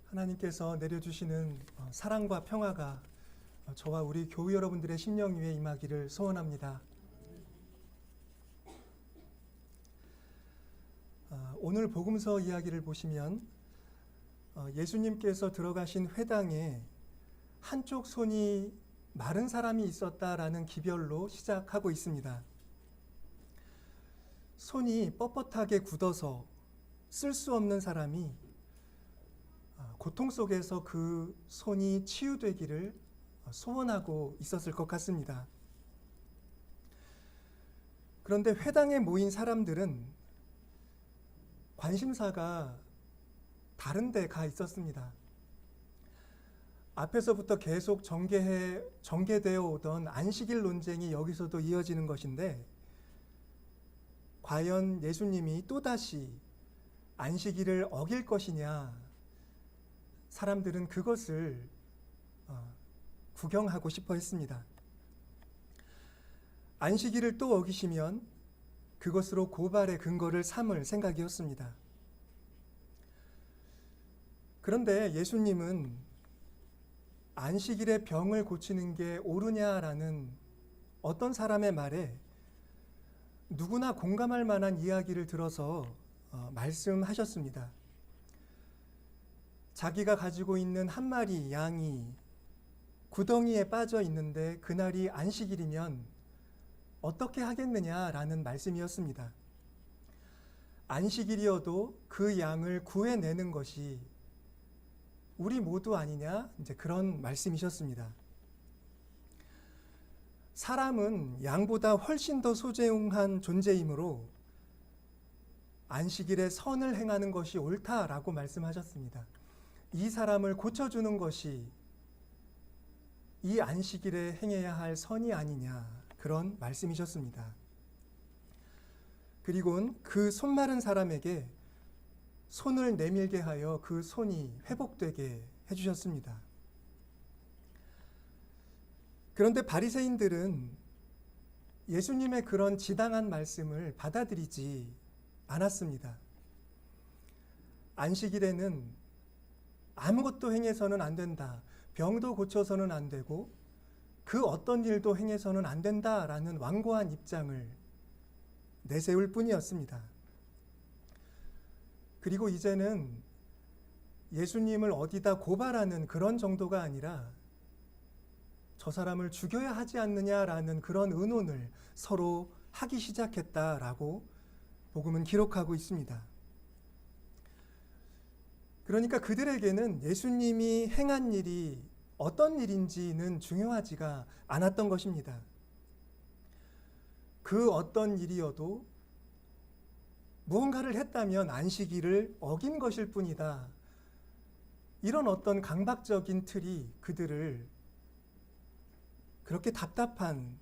하나님께서 내려주시는 사랑과 평화가 저와 우리 교우 여러분들의 심령 위에 임하기를 소원합니다. 오늘 복음서 이야기를 보시면 예수님께서 들어가신 회당에 한쪽 손이 마른 사람이 있었다라는 기별로 시작하고 있습니다. 손이 뻣뻣하게 굳어서 쓸 수 없는 사람이 고통 속에서 그 손이 치유되기를 소원하고 있었을 것 같습니다. 그런데 회당에 모인 사람들은 관심사가 다른 데 가 있었습니다. 앞에서부터 계속 전개되어 오던 안식일 논쟁이 여기서도 이어지는 것인데, 과연 예수님이 또다시 안식일을 어길 것이냐, 사람들은 그것을 구경하고 싶어 했습니다. 안식일을 또 어기시면 그것으로 고발의 근거를 삼을 생각이었습니다. 그런데 예수님은 안식일에 병을 고치는 게 옳으냐라는 어떤 사람의 말에 누구나 공감할 만한 이야기를 들어서 말씀하셨습니다. 자기가 가지고 있는 한 마리 양이 구덩이에 빠져 있는데 그날이 안식일이면 어떻게 하겠느냐라는 말씀이었습니다. 안식일이어도 그 양을 구해내는 것이 우리 모두 아니냐, 이제 그런 말씀이셨습니다. 사람은 양보다 훨씬 더 소중한 존재이므로 안식일에 선을 행하는 것이 옳다라고 말씀하셨습니다. 이 사람을 고쳐주는 것이 이 안식일에 행해야 할 선이 아니냐, 그런 말씀이셨습니다. 그리고는 그 손 마른 사람에게 손을 내밀게 하여 그 손이 회복되게 해주셨습니다. 그런데 바리새인들은 예수님의 그런 지당한 말씀을 받아들이지 않았습니다. 안식일에는 아무것도 행해서는 안 된다, 병도 고쳐서는 안 되고 그 어떤 일도 행해서는 안 된다라는 완고한 입장을 내세울 뿐이었습니다. 그리고 이제는 예수님을 어디다 고발하는 그런 정도가 아니라 저 사람을 죽여야 하지 않느냐라는 그런 의논을 서로 하기 시작했다라고 복음은 기록하고 있습니다. 그러니까 그들에게는 예수님이 행한 일이 어떤 일인지는 중요하지가 않았던 것입니다. 그 어떤 일이어도 무언가를 했다면 안식일을 어긴 것일 뿐이다, 이런 어떤 강박적인 틀이 그들을 그렇게 답답한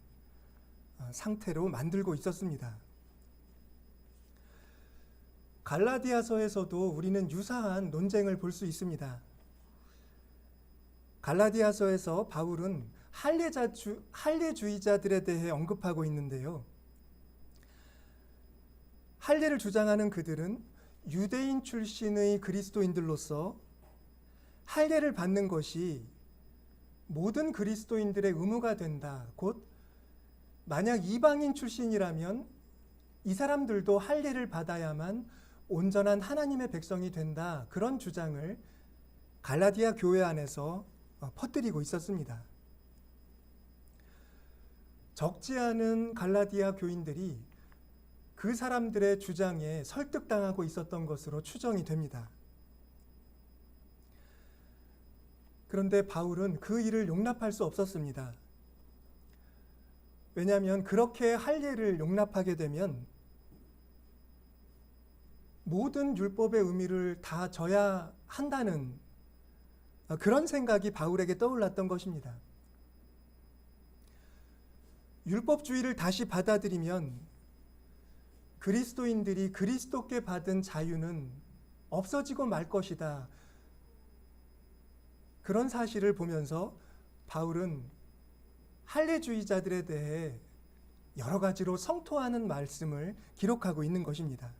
상태로 만들고 있었습니다. 갈라디아서에서도 우리는 유사한 논쟁을 볼 수 있습니다. 갈라디아서에서 바울은 할례주의자들에 대해 언급하고 있는데요. 할례를 주장하는 그들은 유대인 출신의 그리스도인들로서 할례를 받는 것이 모든 그리스도인들의 의무가 된다. 곧 만약 이방인 출신이라면 이 사람들도 할례를 받아야만 온전한 하나님의 백성이 된다, 그런 주장을 갈라디아 교회 안에서 퍼뜨리고 있었습니다. 적지 않은 갈라디아 교인들이 그 사람들의 주장에 설득당하고 있었던 것으로 추정이 됩니다. 그런데 바울은 그 일을 용납할 수 없었습니다. 왜냐하면 그렇게 할례를 용납하게 되면 모든 율법의 의미를 다 져야 한다는 그런 생각이 바울에게 떠올랐던 것입니다. 율법주의를 다시 받아들이면 그리스도인들이 그리스도께 받은 자유는 없어지고 말 것이다, 그런 사실을 보면서 바울은 할례주의자들에 대해 여러 가지로 성토하는 말씀을 기록하고 있는 것입니다.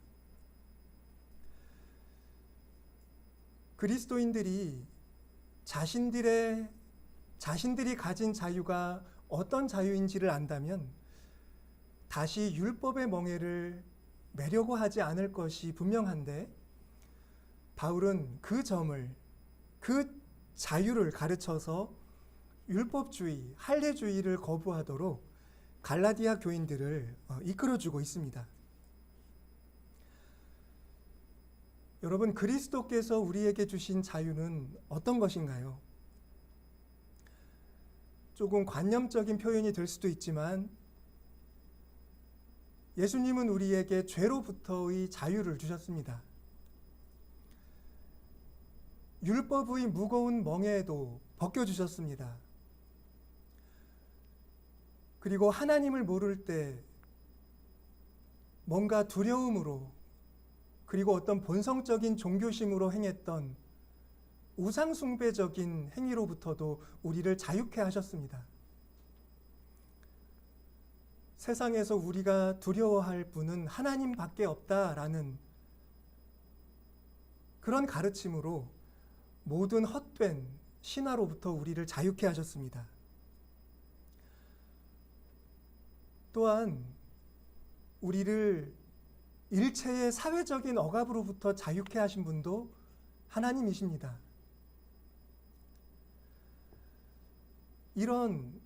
그리스도인들이 자신들이 가진 자유가 어떤 자유인지를 안다면 다시 율법의 멍에를 매려고 하지 않을 것이 분명한데, 바울은 그 점을, 그 자유를 가르쳐서 율법주의, 할례주의를 거부하도록 갈라디아 교인들을 이끌어주고 있습니다. 여러분, 그리스도께서 우리에게 주신 자유는 어떤 것인가요? 조금 관념적인 표현이 될 수도 있지만, 예수님은 우리에게 죄로부터의 자유를 주셨습니다. 율법의 무거운 멍에도 벗겨주셨습니다. 그리고 하나님을 모를 때 뭔가 두려움으로, 그리고 어떤 본성적인 종교심으로 행했던 우상숭배적인 행위로부터도 우리를 자유케 하셨습니다. 세상에서 우리가 두려워할 분은 하나님밖에 없다라는 그런 가르침으로 모든 헛된 신화로부터 우리를 자유케 하셨습니다. 또한 우리를 일체의 사회적인 억압으로부터 자유케 하신 분도 하나님이십니다. 이런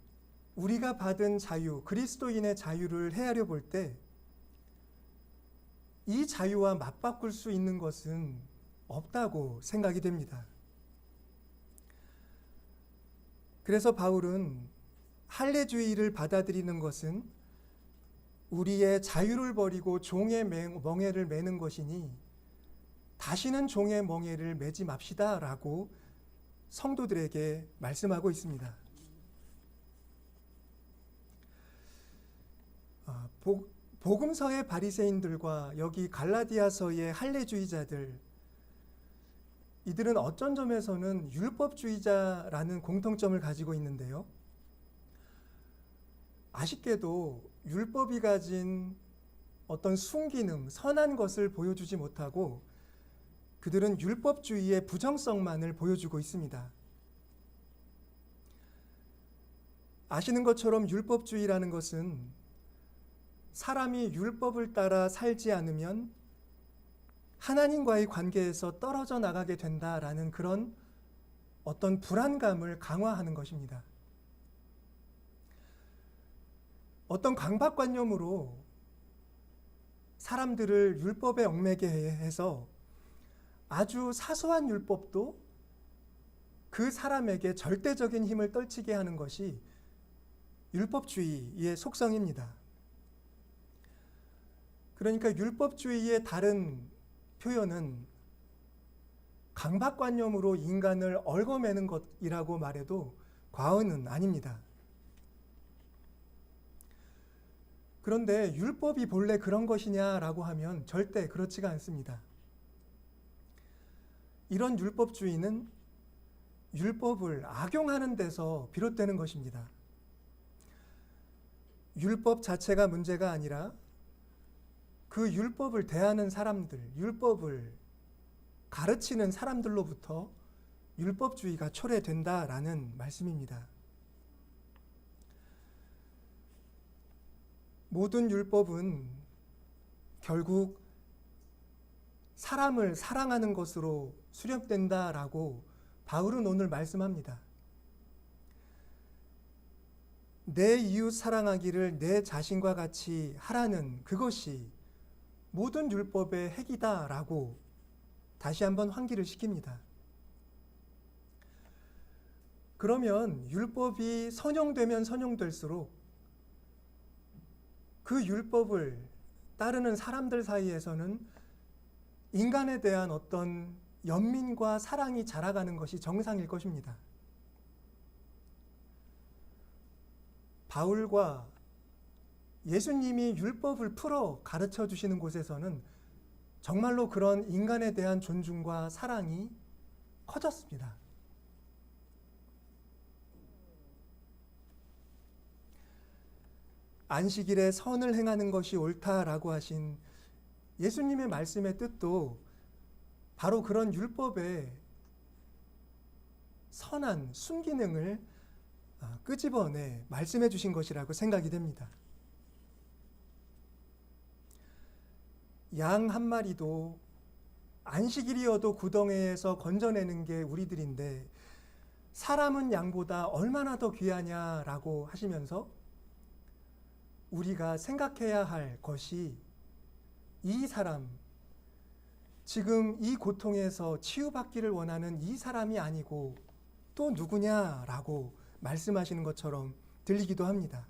우리가 받은 자유, 그리스도인의 자유를 헤아려 볼 때 이 자유와 맞바꿀 수 있는 것은 없다고 생각이 됩니다. 그래서 바울은 할례주의를 받아들이는 것은 우리의 자유를 버리고 종의 멍에를 매는 것이니 다시는 종의 멍에를 매지 맙시다 라고 성도들에게 말씀하고 있습니다. 복음서의 바리새인들과 여기 갈라디아서의 할례주의자들, 이들은 어쩐 점에서는 율법주의자라는 공통점을 가지고 있는데요. 아쉽게도 율법이 가진 어떤 순기능, 선한 것을 보여주지 못하고 그들은 율법주의의 부정성만을 보여주고 있습니다. 아시는 것처럼 율법주의라는 것은 사람이 율법을 따라 살지 않으면 하나님과의 관계에서 떨어져 나가게 된다라는 그런 어떤 불안감을 강화하는 것입니다. 어떤 강박관념으로 사람들을 율법에 얽매게 해서 아주 사소한 율법도 그 사람에게 절대적인 힘을 떨치게 하는 것이 율법주의의 속성입니다. 그러니까 율법주의의 다른 표현은 강박관념으로 인간을 얽어매는 것이라고 말해도 과언은 아닙니다. 그런데 율법이 본래 그런 것이냐라고 하면 절대 그렇지가 않습니다. 이런 율법주의는 율법을 악용하는 데서 비롯되는 것입니다. 율법 자체가 문제가 아니라 그 율법을 대하는 사람들, 율법을 가르치는 사람들로부터 율법주의가 초래된다라는 말씀입니다. 모든 율법은 결국 사람을 사랑하는 것으로 수렴된다라고 바울은 오늘 말씀합니다. 내 이웃 사랑하기를 내 자신과 같이 하라는 그것이 모든 율법의 핵이다라고 다시 한번 환기를 시킵니다. 그러면 율법이 선용되면 선용될수록 그 율법을 따르는 사람들 사이에서는 인간에 대한 어떤 연민과 사랑이 자라가는 것이 정상일 것입니다. 바울과 예수님이 율법을 풀어 가르쳐 주시는 곳에서는 정말로 그런 인간에 대한 존중과 사랑이 커졌습니다. 안식일에 선을 행하는 것이 옳다라고 하신 예수님의 말씀의 뜻도 바로 그런 율법의 선한 순기능을 끄집어내 말씀해 주신 것이라고 생각이 됩니다. 양 한 마리도 안식일이어도 구덩이에서 건져내는 게 우리들인데 사람은 양보다 얼마나 더 귀하냐라고 하시면서 우리가 생각해야 할 것이 이 사람, 지금 이 고통에서 치유받기를 원하는 이 사람이 아니고 또 누구냐라고 말씀하시는 것처럼 들리기도 합니다.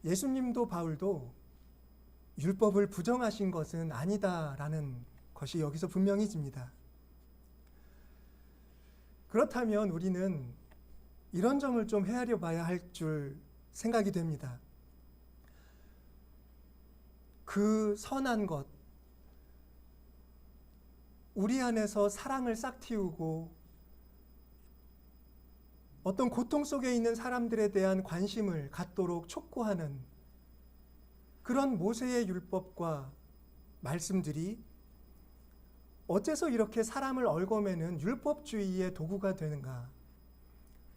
예수님도 바울도 율법을 부정하신 것은 아니다라는 것이 여기서 분명해집니다. 그렇다면 우리는 이런 점을 좀 헤아려 봐야 할 줄 생각이 됩니다. 그 선한 것, 우리 안에서 사랑을 싹 틔우고 어떤 고통 속에 있는 사람들에 대한 관심을 갖도록 촉구하는 그런 모세의 율법과 말씀들이 어째서 이렇게 사람을 얽어매는 율법주의의 도구가 되는가?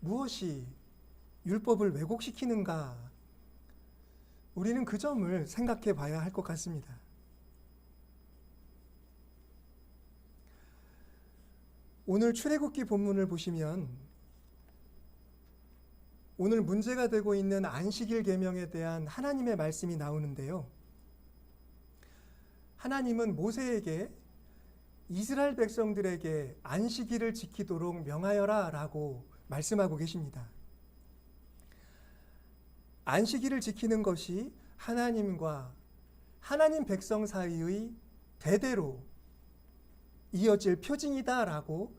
무엇이 율법을 왜곡시키는가? 우리는 그 점을 생각해 봐야 할 것 같습니다. 오늘 출애굽기 본문을 보시면 오늘 문제가 되고 있는 안식일 계명에 대한 하나님의 말씀이 나오는데요. 하나님은 모세에게 이스라엘 백성들에게 안식일을 지키도록 명하여라 라고 말씀하고 계십니다. 안식일을 지키는 것이 하나님과 하나님 백성 사이의 대대로 이어질 표징이다 라고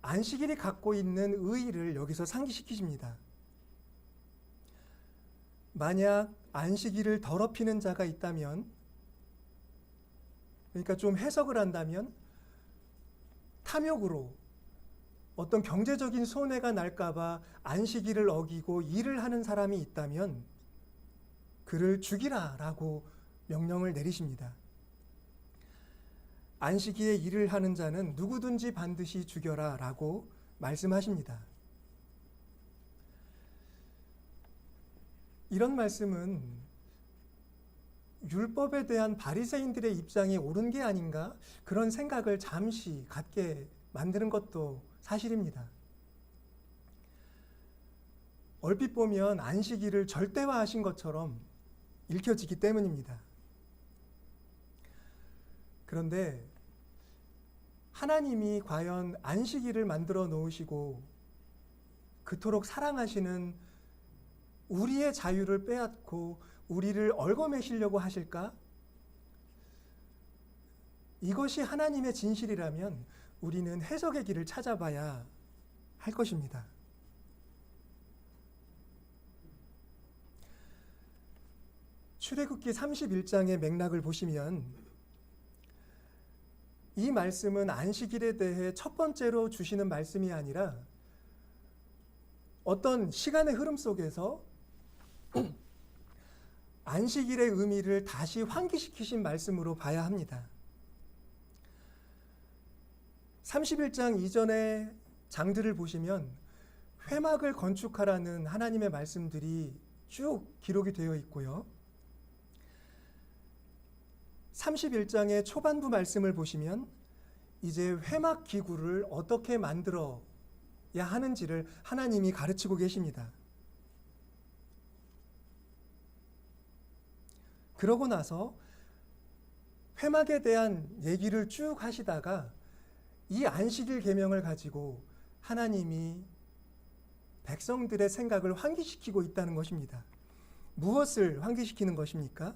안식일이 갖고 있는 의의를 여기서 상기시키십니다. 만약 안식일을 더럽히는 자가 있다면, 그러니까 좀 해석을 한다면 탐욕으로 어떤 경제적인 손해가 날까봐 안식일을 어기고 일을 하는 사람이 있다면 그를 죽이라 라고 명령을 내리십니다. 안식일에 일을 하는 자는 누구든지 반드시 죽여라 라고 말씀하십니다. 이런 말씀은 율법에 대한 바리새인들의 입장이 옳은 게 아닌가 그런 생각을 잠시 갖게 만드는 것도 사실입니다. 얼핏 보면 안식일을 절대화하신 것처럼 읽혀지기 때문입니다. 그런데 하나님이 과연 안식일을 만들어 놓으시고 그토록 사랑하시는 우리의 자유를 빼앗고 우리를 얽어매시려고 하실까? 이것이 하나님의 진실이라면 우리는 해석의 길을 찾아봐야 할 것입니다. 출애굽기 31장의 맥락을 보시면 이 말씀은 안식일에 대해 첫 번째로 주시는 말씀이 아니라 어떤 시간의 흐름 속에서 안식일의 의미를 다시 환기시키신 말씀으로 봐야 합니다. 31장 이전의 장들을 보시면 회막을 건축하라는 하나님의 말씀들이 쭉 기록이 되어 있고요. 31장의 초반부 말씀을 보시면 이제 회막 기구를 어떻게 만들어야 하는지를 하나님이 가르치고 계십니다. 그러고 나서 회막에 대한 얘기를 쭉 하시다가 이 안식일 계명을 가지고 하나님이 백성들의 생각을 환기시키고 있다는 것입니다. 무엇을 환기시키는 것입니까?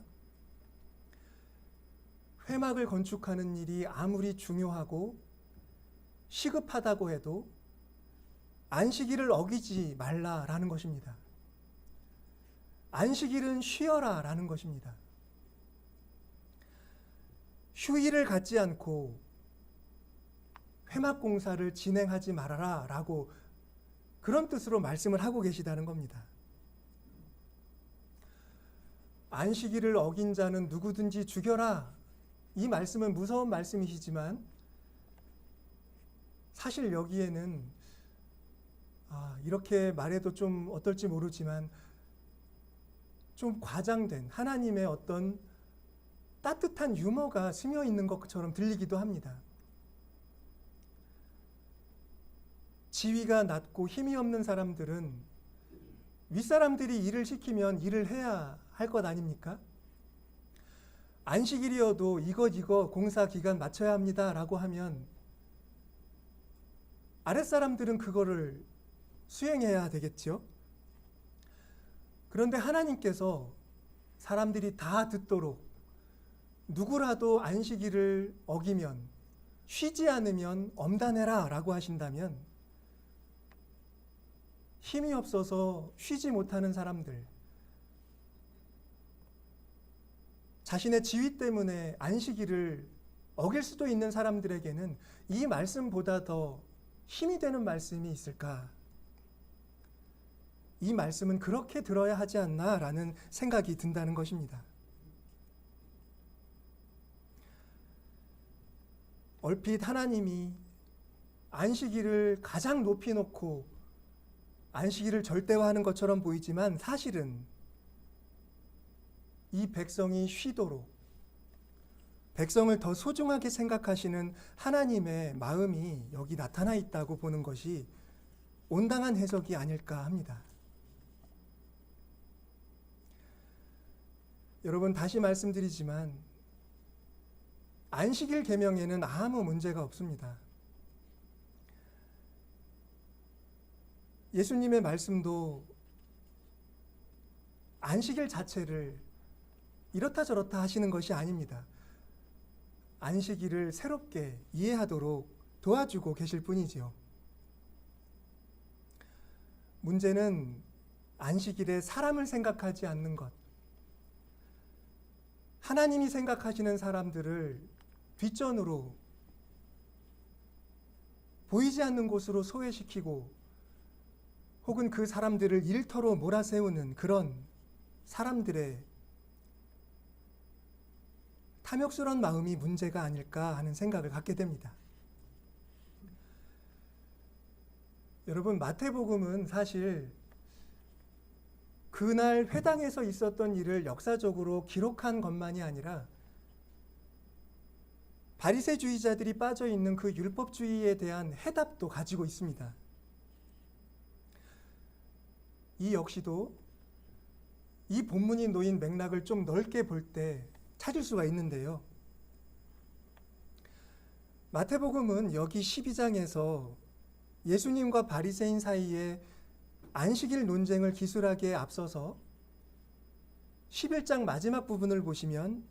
회막을 건축하는 일이 아무리 중요하고 시급하다고 해도 안식일을 어기지 말라라는 것입니다. 안식일은 쉬어라라는 것입니다. 휴일을 갖지 않고 회막 공사를 진행하지 말아라 라고 그런 뜻으로 말씀을 하고 계시다는 겁니다. 안식일을 어긴 자는 누구든지 죽여라. 이 말씀은 무서운 말씀이시지만 사실 여기에는 이렇게 말해도 좀 어떨지 모르지만 좀 과장된 하나님의 어떤 따뜻한 유머가 스며 있는 것처럼 들리기도 합니다. 지위가 낮고 힘이 없는 사람들은 윗사람들이 일을 시키면 일을 해야 할 것 아닙니까? 안식일이어도 이거 공사 기간 맞춰야 합니다 라고 하면 아랫사람들은 그거를 수행해야 되겠죠. 그런데 하나님께서 사람들이 다 듣도록 누구라도 안식일을 어기면, 쉬지 않으면 엄단해라 라고 하신다면 힘이 없어서 쉬지 못하는 사람들, 자신의 지위 때문에 안식일을 어길 수도 있는 사람들에게는 이 말씀보다 더 힘이 되는 말씀이 있을까? 이 말씀은 그렇게 들어야 하지 않나라는 생각이 든다는 것입니다. 얼핏 하나님이 안식일을 가장 높이 놓고 안식일을 절대화하는 것처럼 보이지만 사실은 이 백성이 쉬도록 백성을 더 소중하게 생각하시는 하나님의 마음이 여기 나타나 있다고 보는 것이 온당한 해석이 아닐까 합니다. 여러분, 다시 말씀드리지만 안식일 계명에는 아무 문제가 없습니다. 예수님의 말씀도 안식일 자체를 이렇다 저렇다 하시는 것이 아닙니다. 안식일을 새롭게 이해하도록 도와주고 계실 뿐이지요. 문제는 안식일에 사람을 생각하지 않는 것, 하나님이 생각하시는 사람들을 뒷전으로 보이지 않는 곳으로 소외시키고 혹은 그 사람들을 일터로 몰아세우는 그런 사람들의 탐욕스러운 마음이 문제가 아닐까 하는 생각을 갖게 됩니다. 여러분, 마태복음은 사실 그날 회당에서 있었던 일을 역사적으로 기록한 것만이 아니라 바리새주의자들이 빠져 있는 그 율법주의에 대한 해답도 가지고 있습니다. 이 역시도 이 본문이 놓인 맥락을 좀 넓게 볼 때 찾을 수가 있는데요. 마태복음은 여기 12장에서 예수님과 바리새인 사이에 안식일 논쟁을 기술하기에 앞서서 11장 마지막 부분을 보시면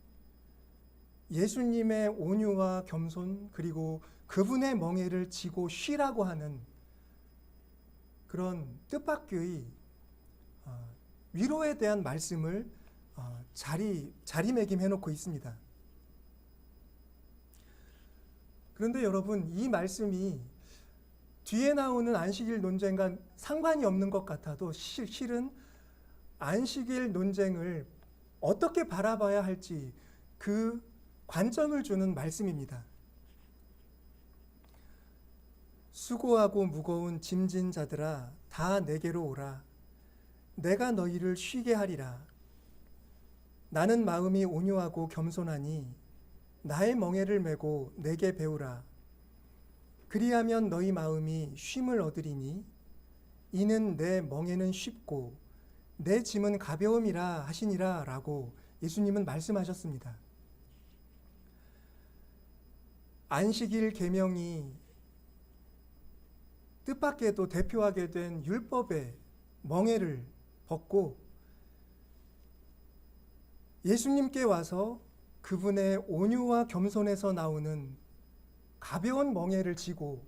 예수님의 온유와 겸손 그리고 그분의 멍에를 지고 쉬라고 하는 그런 뜻밖의 위로에 대한 말씀을 자리매김해 놓고 있습니다. 그런데 여러분, 이 말씀이 뒤에 나오는 안식일 논쟁과 상관이 없는 것 같아도 실은 안식일 논쟁을 어떻게 바라봐야 할지 그 관점을 주는 말씀입니다. 수고하고 무거운 짐진 자들아 다 내게로 오라. 내가 너희를 쉬게 하리라. 나는 마음이 온유하고 겸손하니 나의 멍에를 메고 내게 배우라. 그리하면 너희 마음이 쉼을 얻으리니 이는 내 멍에는 쉽고 내 짐은 가벼움이라 하시니라 라고 예수님은 말씀하셨습니다. 안식일 계명이 뜻밖에도 대표하게 된 율법의 멍에를 벗고 예수님께 와서 그분의 온유와 겸손에서 나오는 가벼운 멍에를 지고,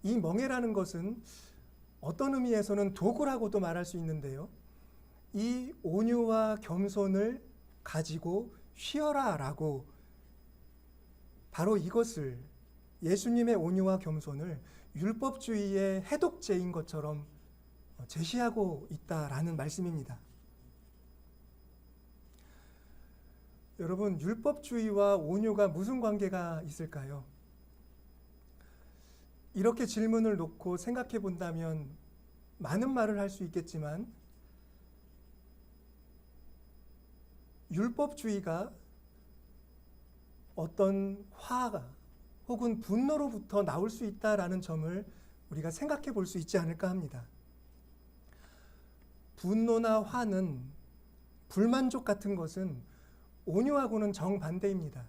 이 멍에라는 것은 어떤 의미에서는 도구라고도 말할 수 있는데요. 이 온유와 겸손을 가지고 쉬어라 라고 바로 이것을, 예수님의 온유와 겸손을 율법주의의 해독제인 것처럼 제시하고 있다라는 말씀입니다. 여러분, 율법주의와 온유가 무슨 관계가 있을까요? 이렇게 질문을 놓고 생각해 본다면 많은 말을 할 수 있겠지만 율법주의가 어떤 화가 혹은 분노로부터 나올 수 있다라는 점을 우리가 생각해 볼 수 있지 않을까 합니다. 분노나 화는, 불만족 같은 것은 온유하고는 정반대입니다.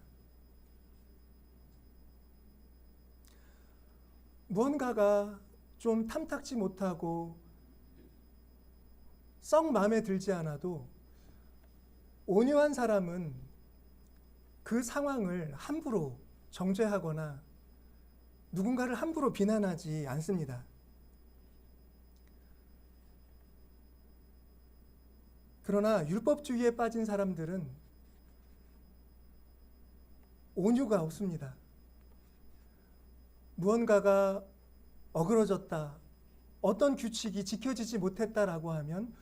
무언가가 좀 탐탁지 못하고 썩 마음에 들지 않아도 온유한 사람은 그 상황을 함부로 정죄하거나 누군가를 함부로 비난하지 않습니다. 그러나 율법주의에 빠진 사람들은 온유가 없습니다. 무언가가 어그러졌다, 어떤 규칙이 지켜지지 못했다라고 하면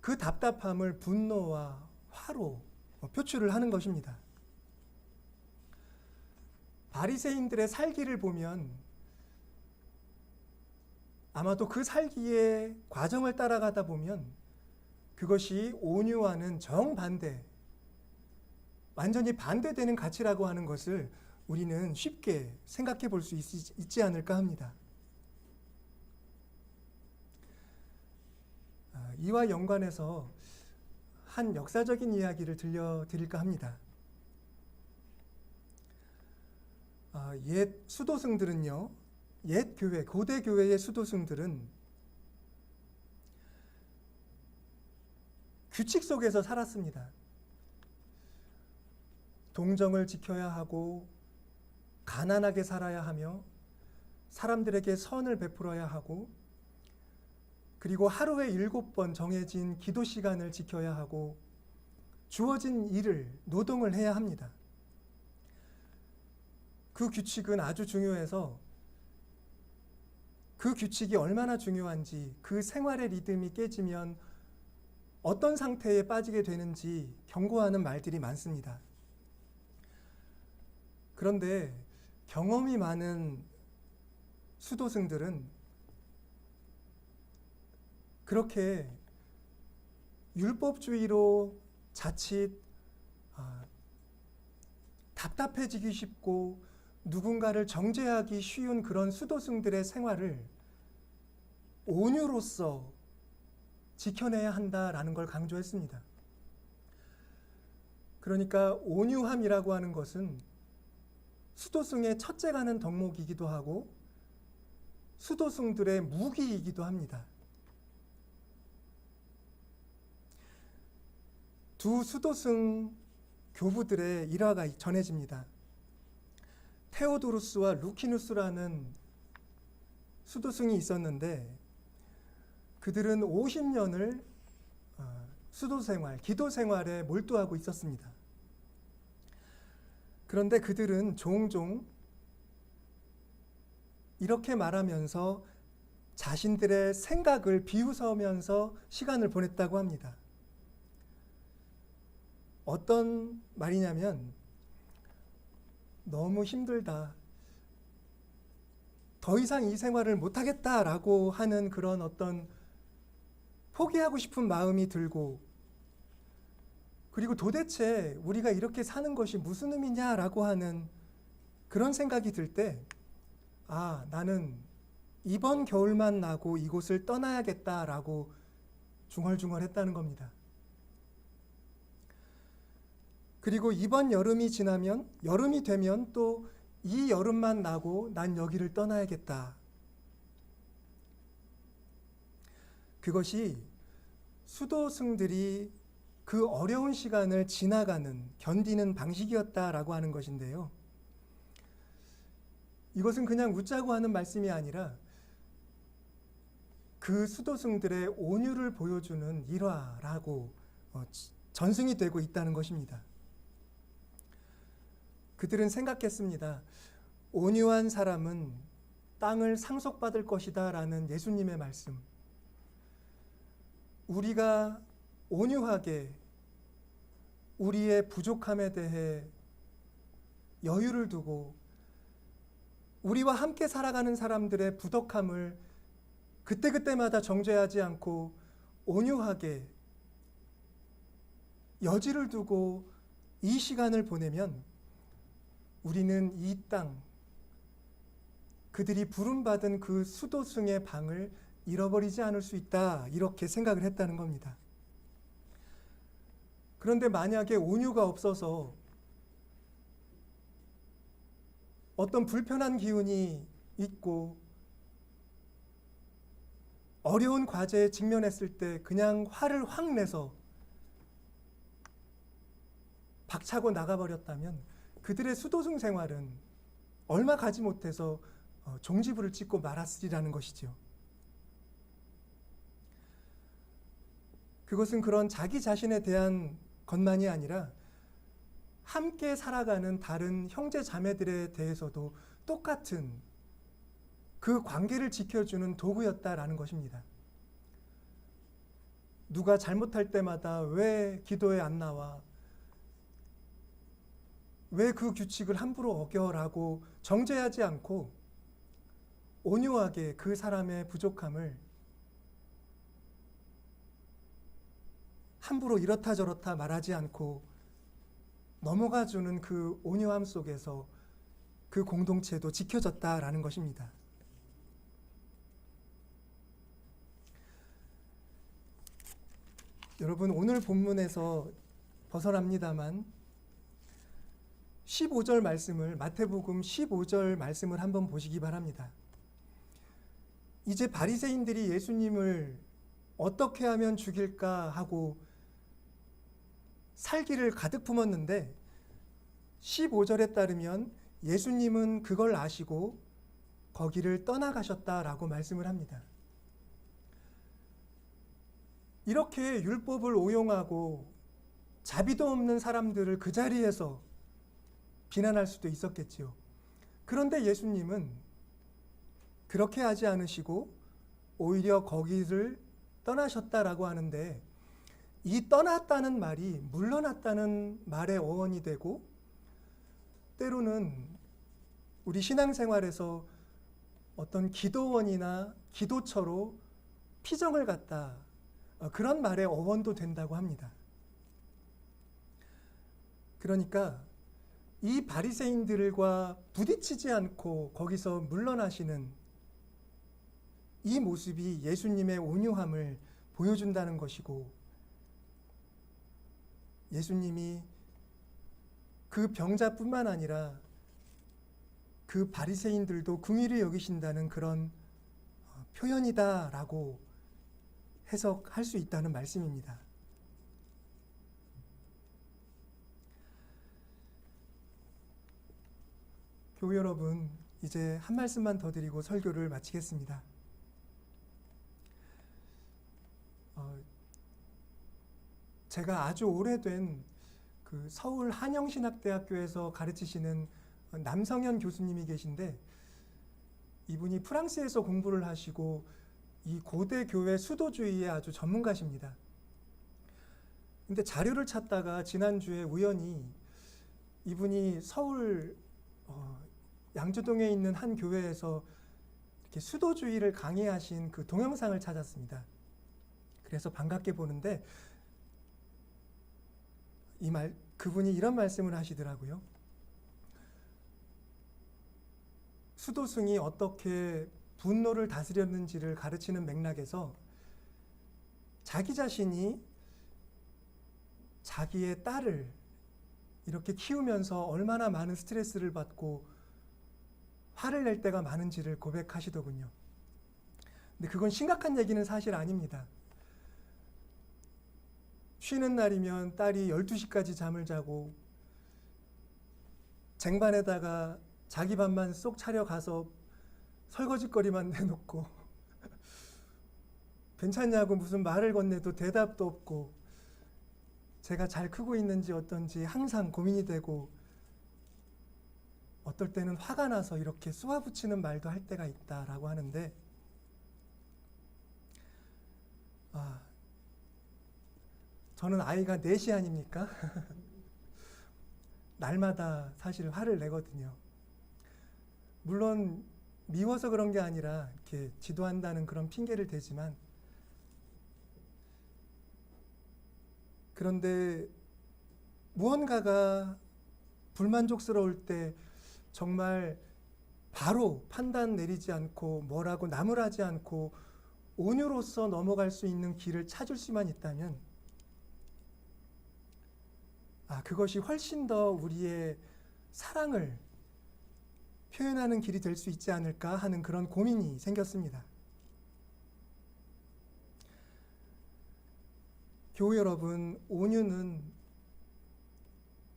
그 답답함을 분노와 화로 표출을 하는 것입니다. 바리새인들의 살기를 보면 아마도 그 살기의 과정을 따라가다 보면 그것이 온유와는 정반대, 완전히 반대되는 가치라고 하는 것을 우리는 쉽게 생각해 볼 수 있지 않을까 합니다. 이와 연관해서 한 역사적인 이야기를 들려드릴까 합니다. 옛 수도승들은요, 옛 교회, 고대 교회의 수도승들은 규칙 속에서 살았습니다. 동정을 지켜야 하고 가난하게 살아야 하며 사람들에게 선을 베풀어야 하고 그리고 하루에 7번 정해진 기도 시간을 지켜야 하고 주어진 일을, 노동을 해야 합니다. 그 규칙은 아주 중요해서 그 규칙이 얼마나 중요한지, 그 생활의 리듬이 깨지면 어떤 상태에 빠지게 되는지 경고하는 말들이 많습니다. 그런데 경험이 많은 수도승들은 그렇게 율법주의로 자칫 답답해지기 쉽고 누군가를 정죄하기 쉬운 그런 수도승들의 생활을 온유로서 지켜내야 한다라는 걸 강조했습니다. 그러니까 온유함이라고 하는 것은 수도승의 첫째 가는 덕목이기도 하고 수도승들의 무기이기도 합니다. 두 수도승 교부들의 일화가 전해집니다. 테오도루스와 루키누스라는 수도승이 있었는데 그들은 50년을 수도생활, 기도생활에 몰두하고 있었습니다. 그런데 그들은 종종 이렇게 말하면서 자신들의 생각을 비웃으면서 시간을 보냈다고 합니다. 어떤 말이냐면 너무 힘들다, 더 이상 이 생활을 못하겠다라고 하는 그런 어떤 포기하고 싶은 마음이 들고 그리고 도대체 우리가 이렇게 사는 것이 무슨 의미냐라고 하는 그런 생각이 들 때 나는 이번 겨울만 나고 이곳을 떠나야겠다라고 중얼중얼했다는 겁니다. 그리고 이번 여름이 지나면 여름이 되면 또 이 여름만 나고 난 여기를 떠나야겠다. 그것이 수도승들이 그 어려운 시간을 지나가는, 견디는 방식이었다라고 하는 것인데요. 이것은 그냥 웃자고 하는 말씀이 아니라 그 수도승들의 온유를 보여주는 일화라고 전승이 되고 있다는 것입니다. 그들은 생각했습니다. 온유한 사람은 땅을 상속받을 것이다 라는 예수님의 말씀. 우리가 온유하게 우리의 부족함에 대해 여유를 두고 우리와 함께 살아가는 사람들의 부덕함을 그때그때마다 정죄하지 않고 온유하게 여지를 두고 이 시간을 보내면 우리는 이 땅, 그들이 부름받은 그 수도승의 방을 잃어버리지 않을 수 있다, 이렇게 생각을 했다는 겁니다. 그런데 만약에 온유가 없어서 어떤 불편한 기운이 있고 어려운 과제에 직면했을 때 그냥 화를 확 내서 박차고 나가버렸다면 그들의 수도승 생활은 얼마 가지 못해서 종지부를 찍고 말았으리라는 것이죠. 그것은 그런 자기 자신에 대한 것만이 아니라 함께 살아가는 다른 형제 자매들에 대해서도 똑같은 그 관계를 지켜주는 도구였다라는 것입니다. 누가 잘못할 때마다 왜 기도에 안 나와? 왜 그 규칙을 함부로 어겨라고 정죄하지 않고 온유하게 그 사람의 부족함을 함부로 이렇다 저렇다 말하지 않고 넘어가주는 그 온유함 속에서 그 공동체도 지켜졌다라는 것입니다. 여러분, 오늘 본문에서 벗어납니다만 15절 말씀을, 마태복음 15절 말씀을 한번 보시기 바랍니다. 이제 바리새인들이 예수님을 어떻게 하면 죽일까 하고 살기를 가득 품었는데 15절에 따르면 예수님은 그걸 아시고 거기를 떠나가셨다라고 말씀을 합니다. 이렇게 율법을 오용하고 자비도 없는 사람들을 그 자리에서 비난할 수도 있었겠지요. 그런데 예수님은 그렇게 하지 않으시고 오히려 거기를 떠나셨다라고 하는데, 이 떠났다는 말이 물러났다는 말의 어원이 되고, 때로는 우리 신앙생활에서 어떤 기도원이나 기도처로 피정을 갖다, 그런 말의 어원도 된다고 합니다. 그러니까 이 바리새인들과 부딪히지 않고 거기서 물러나시는 이 모습이 예수님의 온유함을 보여준다는 것이고, 예수님이 그 병자뿐만 아니라 그 바리새인들도 긍휼히 여기신다는 그런 표현이다라고 해석할 수 있다는 말씀입니다. 교우 여러분, 이제 한 말씀만 더 드리고 설교를 마치겠습니다. 제가 아주 오래된 그 서울 한영신학대학교에서 가르치시는 남성현 교수님이 계신데, 이분이 프랑스에서 공부를 하시고 이 고대 교회 수도주의의 아주 전문가십니다. 근데 자료를 찾다가 지난주에 우연히 이분이 서울 양주동에 있는 한 교회에서 이렇게 수도주의를 강의하신 그 동영상을 찾았습니다. 그래서 반갑게 보는데 그분이 이런 말씀을 하시더라고요. 수도승이 어떻게 분노를 다스렸는지를 가르치는 맥락에서 자기 자신이 자기의 딸을 이렇게 키우면서 얼마나 많은 스트레스를 받고 화를 낼 때가 많은지를 고백하시더군요. 근데 그건 심각한 얘기는 사실 아닙니다. 쉬는 날이면 딸이 12시까지 잠을 자고 쟁반에다가 자기 밥만 쏙 차려가서 설거지거리만 내놓고 괜찮냐고 무슨 말을 건네도 대답도 없고, 제가 잘 크고 있는지 어떤지 항상 고민이 되고, 어떨 때는 화가 나서 이렇게 쏘아붙이는 말도 할 때가 있다라고 하는데, 저는 아이가 넷이 아닙니까? 날마다 사실 화를 내거든요. 물론 미워서 그런 게 아니라 이렇게 지도한다는 그런 핑계를 대지만, 그런데 무언가가 불만족스러울 때 정말 바로 판단 내리지 않고 뭐라고 나무라지 않고 온유로서 넘어갈 수 있는 길을 찾을 수만 있다면, 그것이 훨씬 더 우리의 사랑을 표현하는 길이 될 수 있지 않을까 하는 그런 고민이 생겼습니다. 교우 여러분, 온유는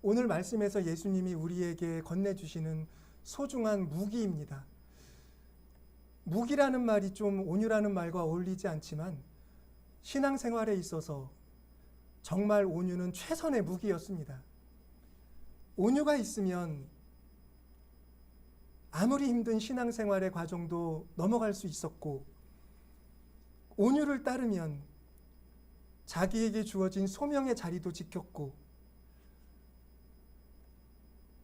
오늘 말씀에서 예수님이 우리에게 건네주시는 소중한 무기입니다. 무기라는 말이 좀 온유라는 말과 어울리지 않지만 신앙생활에 있어서 정말 온유는 최선의 무기였습니다. 온유가 있으면 아무리 힘든 신앙생활의 과정도 넘어갈 수 있었고, 온유를 따르면 자기에게 주어진 소명의 자리도 지켰고,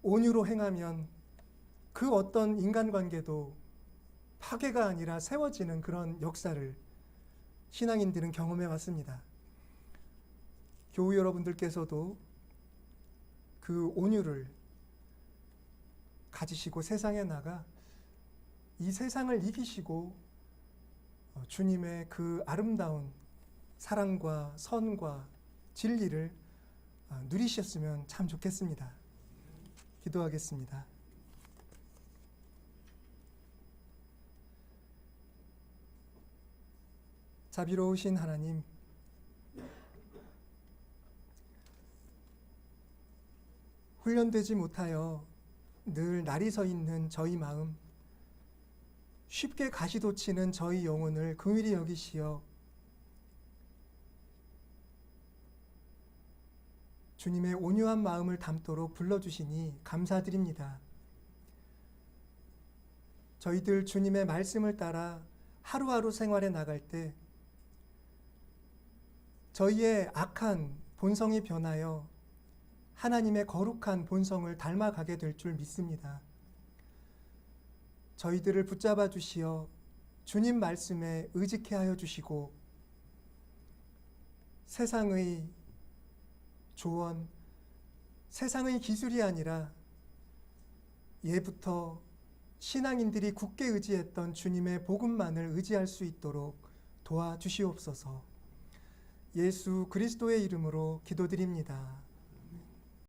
온유로 행하면 그 어떤 인간관계도 파괴가 아니라 세워지는 그런 역사를 신앙인들은 경험해 왔습니다. 교우 여러분들께서도 그 온유를 가지시고 세상에 나가 이 세상을 이기시고 주님의 그 아름다운 사랑과 선과 진리를 누리셨으면 참 좋겠습니다. 기도하겠습니다. 자비로우신 하나님, 훈련되지 못하여 늘 날이 서 있는 저희 마음, 쉽게 가시돋치는 저희 영혼을 긍휼히 여기시어 주님의 온유한 마음을 담도록 불러주시니 감사드립니다. 저희들 주님의 말씀을 따라 하루하루 생활에 나갈 때 저희의 악한 본성이 변하여 하나님의 거룩한 본성을 닮아가게 될 줄 믿습니다. 저희들을 붙잡아 주시어 주님 말씀에 의지케 하여 주시고 세상의 조언, 세상의 기술이 아니라 예부터 신앙인들이 굳게 의지했던 주님의 복음만을 의지할 수 있도록 도와주시옵소서. 예수 그리스도의 이름으로 기도드립니다.